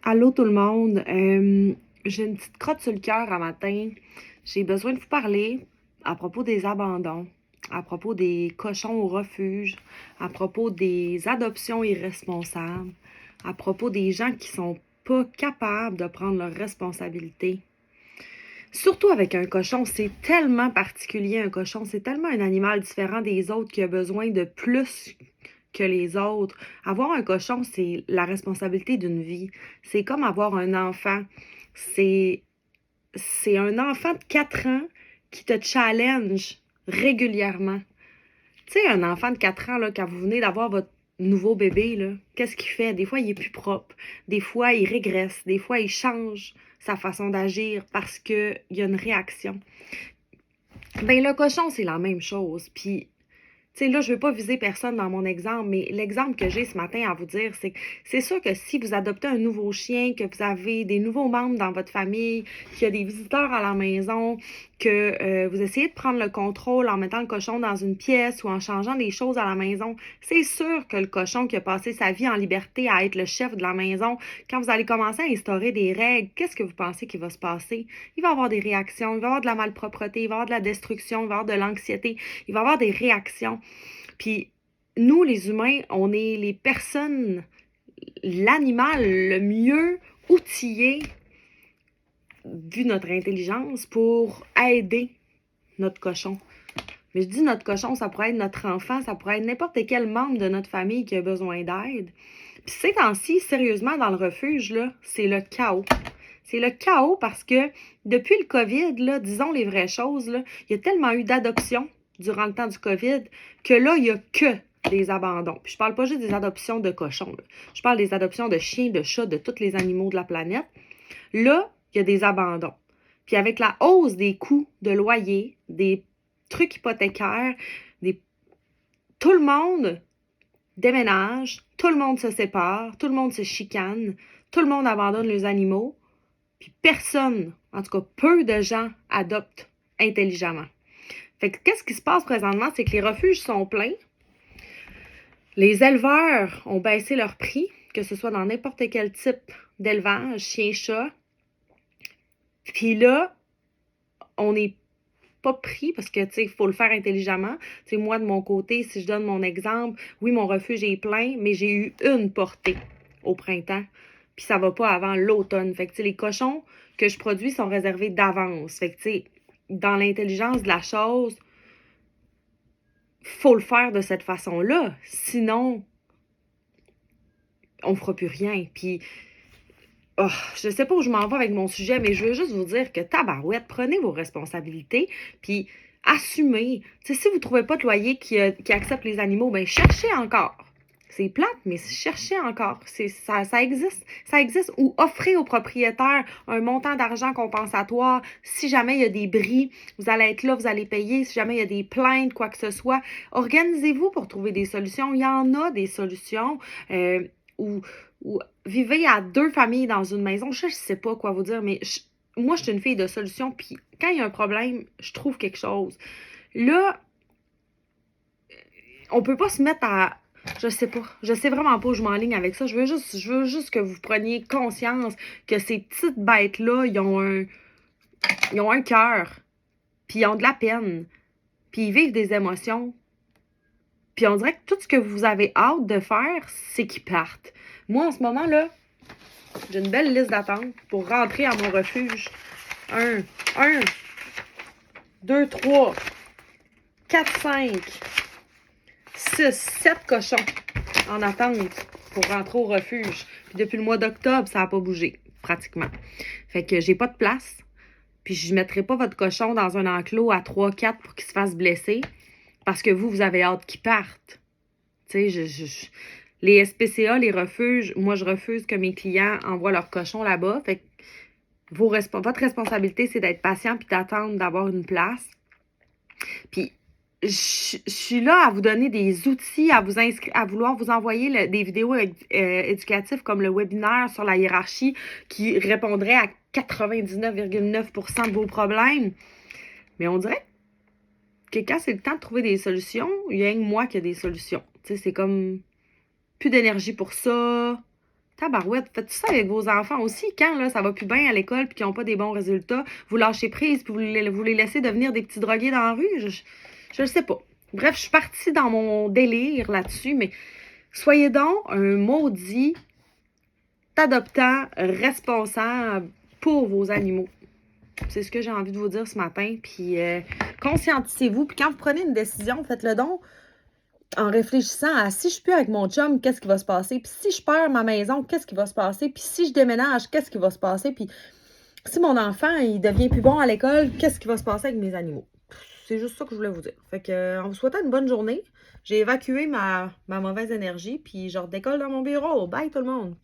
Allô tout le monde. J'ai une petite crotte sur le cœur à matin. J'ai besoin de vous parler à propos des abandons, à propos des cochons au refuge, à propos des adoptions irresponsables, à propos des gens qui sont pas capables de prendre leurs responsabilités. Surtout avec un cochon, c'est tellement particulier un cochon, c'est tellement un animal différent des autres qui a besoin de plus que les autres. Avoir un cochon, c'est la responsabilité d'une vie. C'est comme avoir un enfant. C'est c'est un enfant de 4 ans qui te challenge régulièrement. Tu sais, un enfant de 4 ans, là, quand vous venez d'avoir votre nouveau bébé, là, qu'est-ce qu'il fait? Des fois, il est plus propre. Des fois, il régresse. Des fois, il change sa façon d'agir parce qu'il y a une réaction. Ben, le cochon, c'est la même chose. Puis, tu sais, là, je ne veux pas viser personne dans mon exemple, mais l'exemple que j'ai ce matin à vous dire, c'est que c'est sûr que si vous adoptez un nouveau chien, que vous avez des nouveaux membres dans votre famille, qu'il y a des visiteurs à la maison, que vous essayez de prendre le contrôle en mettant le cochon dans une pièce ou en changeant des choses à la maison, c'est sûr que le cochon qui a passé sa vie en liberté à être le chef de la maison, quand vous allez commencer à instaurer des règles, qu'est-ce que vous pensez qu'il va se passer? Il va avoir des réactions, il va avoir de la malpropreté, il va avoir de la destruction, il va avoir de l'anxiété, il va avoir des réactions. Puis nous, les humains, on est les personnes, l'animal le mieux outillé, vu notre intelligence, pour aider notre cochon. Mais je dis notre cochon, ça pourrait être notre enfant, ça pourrait être n'importe quel membre de notre famille qui a besoin d'aide. Puis ces temps-ci, sérieusement, dans le refuge, là, c'est le chaos. C'est le chaos parce que depuis le COVID, là, disons les vraies choses, là, il y a tellement eu d'adoptions durant le temps du COVID que là, il n'y a que des abandons. Puis je parle pas juste des adoptions de cochons. Là. Je parle des adoptions de chiens, de chats, de tous les animaux de la planète. Là, il y a des abandons. Puis avec la hausse des coûts de loyer, des trucs hypothécaires, des... tout le monde déménage, tout le monde se sépare, tout le monde se chicane, tout le monde abandonne les animaux, puis personne, en tout cas peu de gens, adoptent intelligemment. Fait que qu'est-ce qui se passe présentement, c'est que les refuges sont pleins, les éleveurs ont baissé leur prix, que ce soit dans n'importe quel type d'élevage, chien, chat, puis là, on n'est pas pris parce que, tu sais, il faut le faire intelligemment. Tu sais, moi, de mon côté, si je donne mon exemple, oui, mon refuge est plein, mais j'ai eu une portée au printemps, puis ça va pas avant l'automne. Fait que, tu sais, les cochons que je produis sont réservés d'avance. Fait que, tu sais, dans l'intelligence de la chose, faut le faire de cette façon-là. Sinon, on fera plus rien. Puis, oh, je sais pas où je m'en vais avec mon sujet, mais je veux juste vous dire que tabarouette, prenez vos responsabilités, puis assumez. Tu sais, si vous trouvez pas de loyer qui accepte les animaux, ben cherchez encore. C'est plate, mais cherchez encore. Ça existe. Ça existe. Ou offrez aux propriétaires un montant d'argent compensatoire. Si jamais il y a des bris, vous allez être là, vous allez payer. Si jamais il y a des plaintes, quoi que ce soit, organisez-vous pour trouver des solutions. Il y en a des solutions. Ou, ou vivez à 2 familles dans une maison. Je sais pas quoi vous dire, mais moi, je suis une fille de solution. Puis quand il y a un problème, je trouve quelque chose. Là, on peut pas se mettre à... Je sais pas. Je sais vraiment pas où je m'enligne avec ça. Je veux juste que vous preniez conscience que ces petites bêtes-là, ils ont un cœur. Puis ils ont de la peine. Puis ils vivent des émotions. Puis on dirait que tout ce que vous avez hâte de faire, c'est qu'ils partent. Moi, en ce moment, là, j'ai une belle liste d'attente pour rentrer à mon refuge. 2, 3, 4, 5, 6, 7 cochons en attente pour rentrer au refuge. Puis depuis le mois d'octobre, ça n'a pas bougé, pratiquement. Fait que j'ai pas de place. Puis je ne mettrai pas votre cochon dans un enclos à 3-4 pour qu'il se fasse blesser. Parce que vous avez hâte qu'il parte. Tu sais, les SPCA, les refuges, moi, je refuse que mes clients envoient leurs cochons là-bas. Fait que votre responsabilité, c'est d'être patient puis d'attendre d'avoir une place. Puis, je suis là à vous donner des outils, à vouloir vous envoyer des vidéos éducatives comme le webinaire sur la hiérarchie qui répondrait à 99,9% de vos problèmes. Mais on dirait que quand c'est le temps de trouver des solutions, il y a que moi qui a des solutions. Tu sais, c'est comme plus d'énergie pour ça. Tabarouette, faites ça avec vos enfants aussi. Quand là, ça va plus bien à l'école puis qu'ils n'ont pas des bons résultats, vous lâchez prise puis vous les laissez devenir des petits drogués dans la rue? Je le sais pas. Bref, je suis partie dans mon délire là-dessus, mais soyez donc un maudit adoptant responsable pour vos animaux. C'est ce que j'ai envie de vous dire ce matin. Puis conscientisez-vous. Puis quand vous prenez une décision, faites-le donc en réfléchissant à si je suis plus avec mon chum, qu'est-ce qui va se passer? Puis si je perds ma maison, qu'est-ce qui va se passer? Puis si je déménage, qu'est-ce qui va se passer? Puis si mon enfant, il devient plus bon à l'école, qu'est-ce qui va se passer avec mes animaux? C'est juste ça que je voulais vous dire. Fait que, en vous souhaitant une bonne journée, j'ai évacué ma mauvaise énergie, puis je redécolle dans mon bureau. Bye tout le monde!